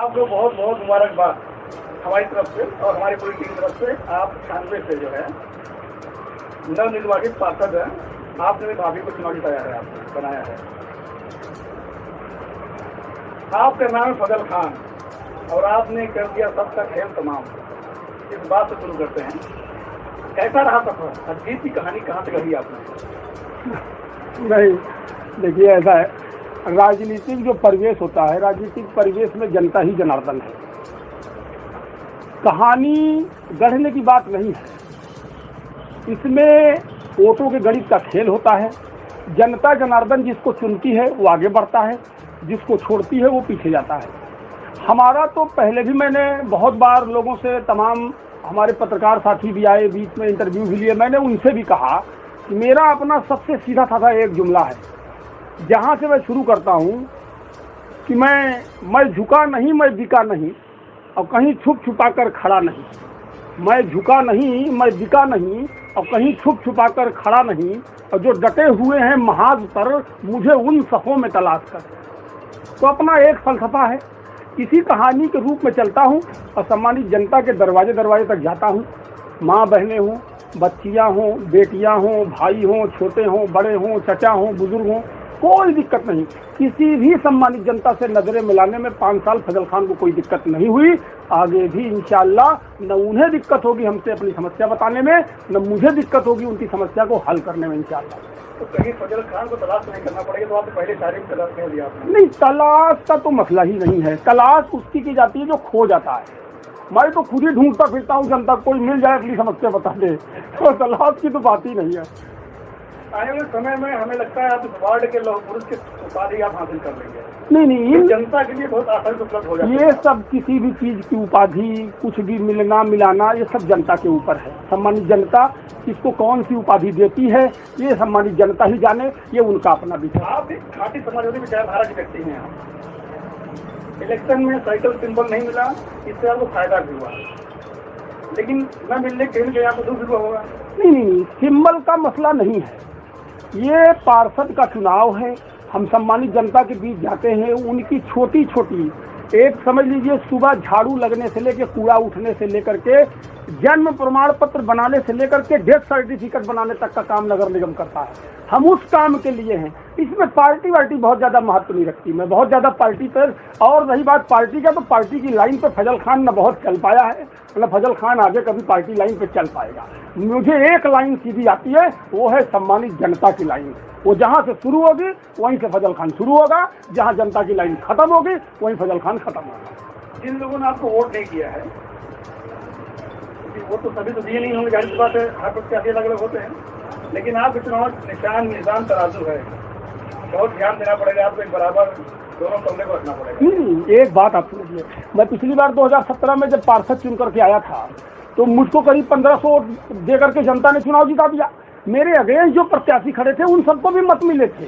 आपको बहुत बहुत मुबारकबाद हमारी तरफ से और हमारी पूरी टीम की तरफ से। आप 96 से जो है नवनिर्वाचित पार्षद हैं। आपने भी भाभी को चुनाव जिताया है, आपने बनाया है। आपका नाम है फजल खान और आपने कर दिया सबका खेल तमाम। इस बात से शुरू करते हैं, कैसा रहा सफर? अजीब की कहानी कहाँ से कही आपने? नहीं, देखिए ऐसा है, राजनीतिक जो परिवेश होता है, राजनीतिक परिवेश में जनता ही जनार्दन है। कहानी गढ़ने की बात नहीं है, इसमें वोटों के गणित का खेल होता है। जनता जनार्दन जिसको चुनती है वो आगे बढ़ता है, जिसको छोड़ती है वो पीछे जाता है। हमारा तो पहले भी मैंने बहुत बार लोगों से, तमाम हमारे पत्रकार साथी भी आए, बीच में इंटरव्यू भी लिए, मैंने उनसे भी कहा कि मेरा अपना सबसे सीधा साधा एक जुमला है, जहाँ से मैं शुरू करता हूँ कि मैं झुका नहीं, मैं बिका नहीं, और कहीं छुप छुपा कर खड़ा नहीं। मैं झुका नहीं, मैं बिका नहीं, और कहीं छुप छुपा कर खड़ा नहीं, और जो डटे हुए हैं महाज पर, मुझे उन सफ़ों में तलाश कर। तो अपना एक फलसफा है, इसी कहानी के रूप में चलता हूँ और सम्मानित जनता के दरवाजे दरवाजे तक जाता हूँ। माँ बहनें हों, बच्चियाँ हों, बेटियाँ हों, भाई हों, छोटे हों, बड़े हों, चचा हों, बुजुर्ग हों, कोई दिक्कत नहीं। किसी भी सम्मानित जनता से नजरें मिलाने में 5 साल फजल खान को कोई दिक्कत नहीं हुई। आगे भी इंशाअल्लाह न उन्हें दिक्कत होगी हमसे अपनी समस्या बताने में, न मुझे दिक्कत होगी उनकी समस्या को हल करने में इंशाअल्लाह। तो कहीं फजल खान को तलाश नहीं करना पड़ेगा, तो आपने पहले सारी तलाश कर लिया आपने? नहीं, तलाश का तो मसला ही नहीं है। तलाश उसकी की जाती है जो खो जाता है। मैं तो खुद ही ढूंढता फिरता हूँ, जनता कोई मिल जाए अपनी समस्या बता दे, तो तलाश की तो बात ही नहीं है। आने वाले समय में हमें लगता है आप इस वार्ड के लौह पुरुष की उपाधि आप हासिल कर लेंगे। नहीं, जनता के लिए बहुत आसानी से उपलब्ध हो जाता है। ये सब किसी भी चीज की उपाधि, कुछ भी मिलना मिलाना, ये सब जनता के ऊपर है। सम्मानित जनता किसको कौन सी उपाधि देती है, ये सम्मानित जनता ही जाने, ये उनका अपना विचार। आप एक खाटी समाजवादी विचारधारा के व्यक्ति हैं। आप इलेक्शन में साइकिल सिंबल नहीं मिला, इससे आपको फायदा भी हुआ, लेकिन न मिलने के लिए आपको दुख भी होगा। नहीं, सिंबल का मसला नहीं है, ये पार्षद का चुनाव है। हम सम्मानित जनता के बीच जाते हैं, उनकी छोटी छोटी, एक समझ लीजिए सुबह झाड़ू लगने से लेकर, कूड़ा उठने से लेकर के, जन्म प्रमाण पत्र बनाने से लेकर के, डेथ सर्टिफिकेट बनाने तक का काम नगर निगम करता है। हम उस काम के लिए हैं। इसमें पार्टी वार्टी बहुत ज़्यादा महत्व नहीं रखती। मैं बहुत ज़्यादा पार्टी पर, और रही बात पार्टी का, तो पार्टी की लाइन पर फजल खान न बहुत चल पाया है, मतलब फजल खान आगे कभी पार्टी लाइन पर चल पाएगा। मुझे एक लाइन सीधी आती है, वो है सम्मानित जनता की लाइन। वो जहाँ से शुरू होगी वहीं से फजल खान शुरू होगा, जहाँ जनता की लाइन खत्म होगी वहीं फजल खान खत्म होगा। जिन लोगों ने आपको वोट नहीं किया है, वो तो सभी तो दिए नहीं होंगे, जाहिर सी बात है, हर प्रत्याशी अलग अलग होते हैं, लेकिन आपके चुनाव निशान निजाम तराजू है, बहुत ध्यान देना पड़ेगा आपको, एक बराबर दोनों कमरे को रखना पड़ेगा। नहीं, एक बात आप समझिए, मैं पिछली बार 2017 में जब पार्षद चुन करके आया था, तो मुझको करीब 1500 वोट दे करके जनता ने चुनाव जिता दिया। मेरे अगेंस्ट जो प्रत्याशी खड़े थे उन सबको भी मत मिले थे।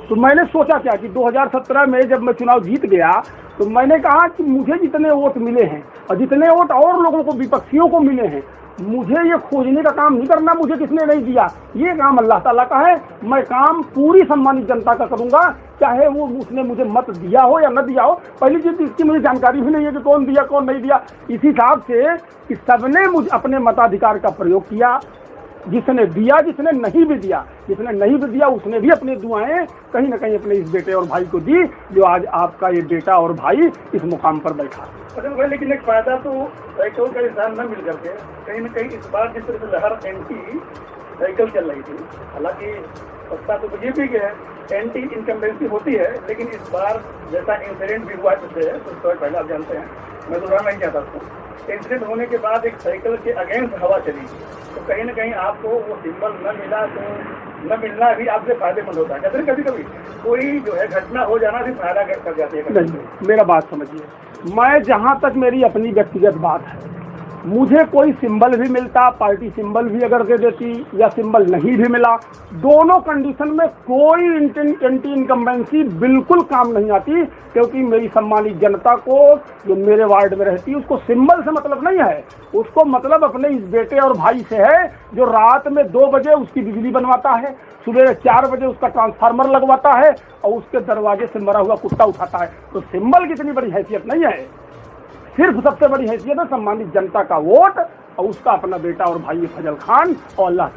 तो मैंने सोचा क्या कि 2017 में जब मैं चुनाव जीत गया, तो मैंने कहा कि मुझे जितने वोट मिले हैं और जितने वोट और लोगों को, विपक्षियों को मिले हैं, मुझे ये खोजने का काम नहीं करना मुझे किसने नहीं दिया, ये काम अल्लाह ताला का है। मैं काम पूरी सम्मानित जनता का करूंगा, चाहे वो उसने मुझे मत दिया हो या न दिया हो। पहली चीज इसकी मुझे जानकारी भी नहीं है कि कौन दिया कौन नहीं दिया। इसी हिसाब से कि सबने मुझे अपने मताधिकार का प्रयोग किया, जिसने दिया, जिसने नहीं भी दिया, जिसने नहीं भी दिया उसने भी अपनी दुआएं कहीं ना कहीं अपने इस बेटे और भाई को दी, जो आज आपका ये बेटा और भाई इस मुकाम पर बैठा। भाई, लेकिन एक फायदा तो साइकिल का इंसान न मिल करके कहीं ना कहीं इस बार जिस तरह से लहर एंटी साइकिल चल रही थी, हालांकि सत्ता तो बीजेपी के है, एंटी इनकम्बेंसी होती है, लेकिन इस बार जैसा इंसिडेंट भी हुआ पिछले तो पहले आप जानते हैं, मैं दोहराना नहीं चाहता उसको। इंसिडेंट होने के बाद एक साइकिल के अगेंस्ट हवा चली, तो कहीं ना कहीं आपको वो सिंबल न मिला, तो न मिलना भी आपसे फायदेमंद होता है। कहते हैं कभी कभी कोई जो है घटना हो जाना भी फायदा कर जाती है। नहीं, मेरा बात समझिए, मैं जहाँ तक मेरी अपनी व्यक्तिगत बात है, मुझे कोई सिंबल भी मिलता, पार्टी सिंबल भी अगर दे देती या सिंबल नहीं भी मिला, दोनों कंडीशन में कोई एंटी इनकम्बेंसी बिल्कुल काम नहीं आती, क्योंकि मेरी सम्मानित जनता को जो मेरे वार्ड में रहती है उसको सिंबल से मतलब नहीं है। उसको मतलब अपने इस बेटे और भाई से है जो रात में 2 बजे उसकी बिजली बनवाता है, सुबह 4 बजे उसका ट्रांसफार्मर लगवाता है और उसके दरवाजे से मरा हुआ कुत्ता उठाता है। तो सिंबल की इतनी बड़ी हैसियत नहीं है, सिर्फ सबसे बड़ी हैसियत है सम्मानित जनता का वोट और उसका अपना बेटा और भाई फजल खान और अल्लाह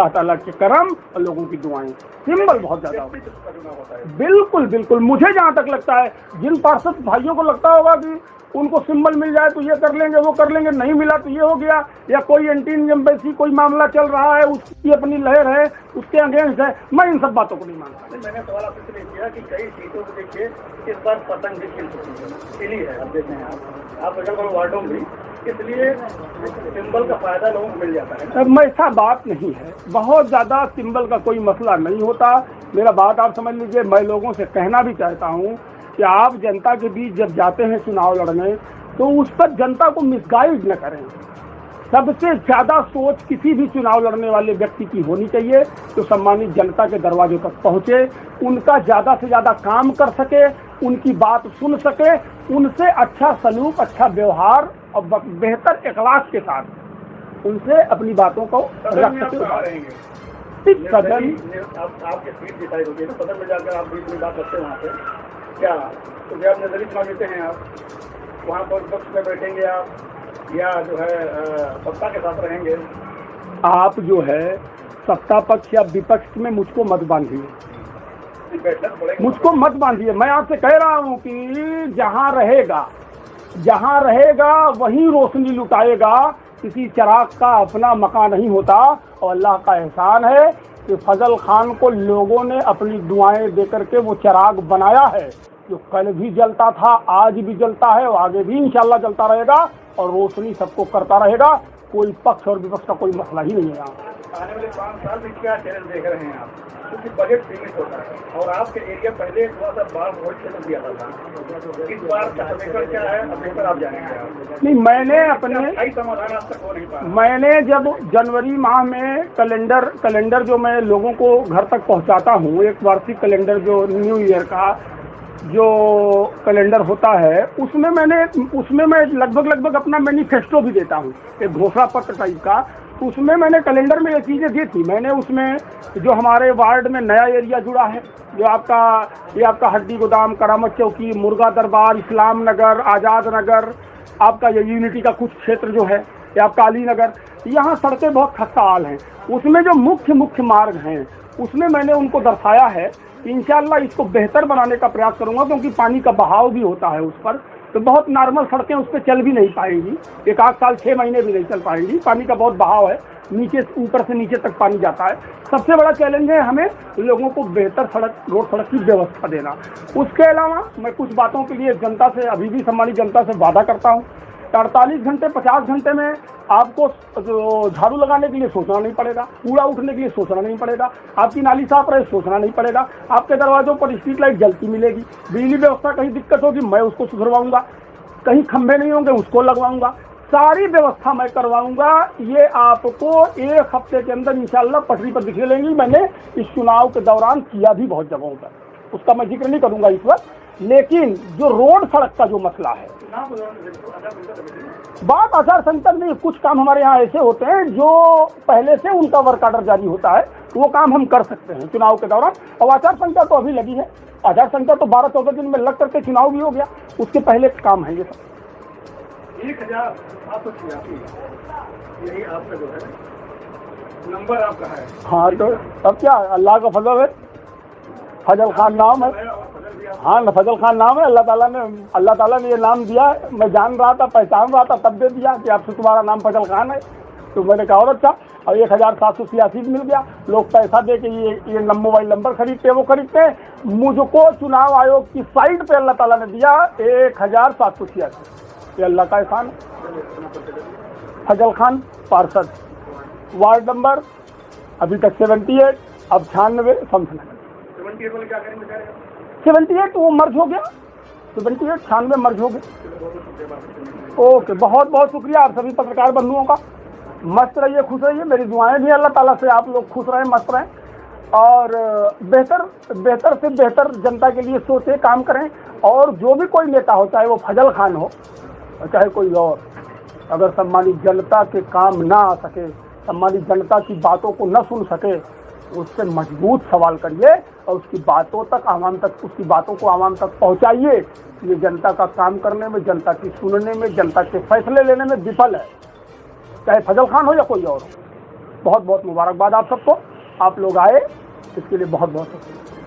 ताला के करम और लोगों की दुआएं। सिंबल बहुत ज्यादा होता है। बिल्कुल बिल्कुल, मुझे जहाँ तक लगता है, जिन पार्षद भाइयों को लगता होगा कि उनको सिंबल मिल जाए तो ये कर लेंगे वो कर लेंगे, नहीं मिला तो ये हो गया, या कोई एंटी इनकम्बेंसी कोई मामला चल रहा है उसकी अपनी लहर है उसके अगेंस्ट है, मैं इन सब बातों को नहीं मानता। मैंने सवाल आपसे इसलिए किया कि कई सीटों को देखिए इस बार पतंग भी खिल चुकी है, खिली है। अब देखें आप अगल बगल वार्डों में, इसलिए सिंबल का फायदा लोगों को मिल जाता है। अब ऐसा बात नहीं है, बहुत ज़्यादा सिंबल का कोई मसला नहीं होता। मेरा बात आप समझ लीजिए, मैं लोगों से कहना भी चाहता हूँ कि आप जनता के बीच जब जाते हैं चुनाव लड़ने तो उस पर जनता को मिसगाइड न करें। सबसे ज़्यादा सोच किसी भी चुनाव लड़ने वाले व्यक्ति की होनी चाहिए तो सम्मानित जनता के दरवाजों तक पहुँचे, उनका ज़्यादा से ज़्यादा काम कर सके, उनकी बात सुन सके, उनसे अच्छा सलूक, अच्छा व्यवहार और बेहतर इखलास के साथ उनसे अपनी बातों को रख सके। सदन आपके सीट डिसाइड होती है ना, सदन में जाकर आप बीच में बात करते हैं वहाँ पे क्या, तो क्या आप नजरी चुनाव देते हैं, आप वहाँ पर पक्ष में बैठेंगे आप या जो है सत्ता के साथ रहेंगे? आप जो है सत्ता पक्ष या विपक्ष में मुझको मत बांधिए, मुझको मत बांधिए। मैं आपसे कह रहा हूँ कि जहाँ रहेगा वहीं रोशनी लुटाएगा, किसी चिराग का अपना मकान नहीं होता। और अल्लाह का एहसान है कि फजल खान को लोगों ने अपनी दुआएं दे करके वो चिराग बनाया है, जो कल भी जलता था, आज भी जलता है और आगे भी इंशाल्लाह जलता रहेगा और रोशनी सबको करता रहेगा। कोई पक्ष और विपक्ष का कोई मसला ही नहीं है। आने वाले 5 साल में क्या चैलेंज देख रहे हैं आप? क्योंकि बजट सीमित होता है और आपके एरिया पहले थोड़ा सा बाढ़ बहुत क्षेत्र दिया था, इस बार का समीकरण क्या है, अब लेकर आप जानेंगे? नहीं, मैंने समाधान आज तक हो नहीं पाया। मैंने जब जनवरी माह में कैलेंडर जो मैं लोगों को घर तक पहुंचाता हूं, एक वार्षिक कैलेंडर जो न्यू ईयर का जो कैलेंडर होता है, उसमें मैं लगभग अपना मैनिफेस्टो भी देता हूँ, एक घोषणा पत्र टाइप का। तो उसमें मैंने कैलेंडर में ये चीज़ें दी थी। मैंने उसमें जो हमारे वार्ड में नया एरिया जुड़ा है, जो आपका हड्डी गोदाम, करामत चौकी, मुर्गा दरबार, इस्लाम नगर, आज़ाद नगर, आपका ये यूनिटी का कुछ क्षेत्र जो है, या आपका अली नगर, यहाँ सड़कें बहुत खस्ता हाल हैं। उसमें जो मुख्य मार्ग हैं उसमें मैंने उनको दर्शाया है। इंशाल्लाह इसको बेहतर बनाने का प्रयास करूंगा, क्योंकि पानी का बहाव भी होता है उस पर, तो बहुत नॉर्मल सड़कें उस पर चल भी नहीं पाएंगी, 1 साल 6 महीने भी नहीं चल पाएंगी। पानी का बहुत बहाव है, ऊपर से नीचे तक पानी जाता है। सबसे बड़ा चैलेंज है हमें लोगों को बेहतर रोड सड़क की व्यवस्था देना। उसके अलावा मैं कुछ बातों के लिए जनता से, अभी भी सम्मानित जनता से वादा करता हूँ, 48 घंटे 50 घंटे में आपको झाड़ू लगाने के लिए सोचना नहीं पड़ेगा, कूड़ा उठने के लिए सोचना नहीं पड़ेगा, आपकी नाली साफ रहे सोचना नहीं पड़ेगा, आपके दरवाजों पर स्ट्रीट लाइट जलती मिलेगी, बिजली व्यवस्था कहीं दिक्कत होगी मैं उसको सुधरवाऊंगा, कहीं खंभे नहीं होंगे उसको लगवाऊंगा, सारी व्यवस्था मैं करवाऊंगा। ये आपको 1 हफ्ते के अंदर इंशाल्लाह पटरी पर दिखे लेंगी। मैंने इस चुनाव के दौरान किया भी बहुत जगहों पर, उसका मैं जिक्र नहीं करूंगा इस वक्त। लेकिन जो रोड सड़क का जो मसला है, बात आचार संहिता नहीं, कुछ काम हमारे यहाँ ऐसे होते हैं जो पहले से उनका वर्क ऑर्डर जारी होता है, वो काम हम कर सकते हैं चुनाव के दौरान। और आचार संहिता तो अभी लगी है, आचार संहिता तो 12-14 दिन में लग करके चुनाव भी हो गया, उसके पहले काम है ये सब। 1786 यही आपका जो है नंबर आपका है। हाँ, तो अब क्या, अल्लाह का फजल है, फजल खान नाम है। हाँ, फजल खान नाम है, अल्लाह ताला ने ये नाम दिया है। मैं जान रहा था, पहचान रहा था, तब दे दिया कि आपसे तुम्हारा नाम फजल खान है। तो मैंने कहा और अच्छा, और 1786 मिल गया। लोग पैसा दे के ये मोबाइल नंबर खरीदते, वो खरीदते हैं। मुझको चुनाव आयोग की साइट पे अल्लाह ताला ने दिया 1786। ये अल्लाह का एहसान है। फजल खान पार्षद, वार्ड नंबर अभी तक 78, अब 96 समथिंग। 78 वाले क्या करेंगे? 78 वो मर्ज हो गया, 78 96 मर्ज हो गए। ओके, बहुत बहुत शुक्रिया आप सभी पत्रकार बंधुओं का। मस्त रहिए, खुश रहिए। मेरी दुआएं भी अल्लाह ताला से आप लोग खुश रहें, मस्त रहें और बेहतर से बेहतर जनता के लिए सोचें, काम करें। और जो भी कोई नेता हो, चाहे वो फजल खान हो चाहे कोई और, अगर सम्मानित जनता के काम ना आ सके, सम्मानित जनता की बातों को न सुन सके, उससे मजबूत सवाल करिए और उसकी बातों को आवाम तक पहुंचाइए। ये जनता का काम करने में, जनता की सुनने में, जनता के फैसले लेने में विफल है, चाहे फजल खान हो या कोई और हो। बहुत बहुत मुबारकबाद आप सबको, आप लोग आए इसके लिए बहुत बहुत शुक्रिया।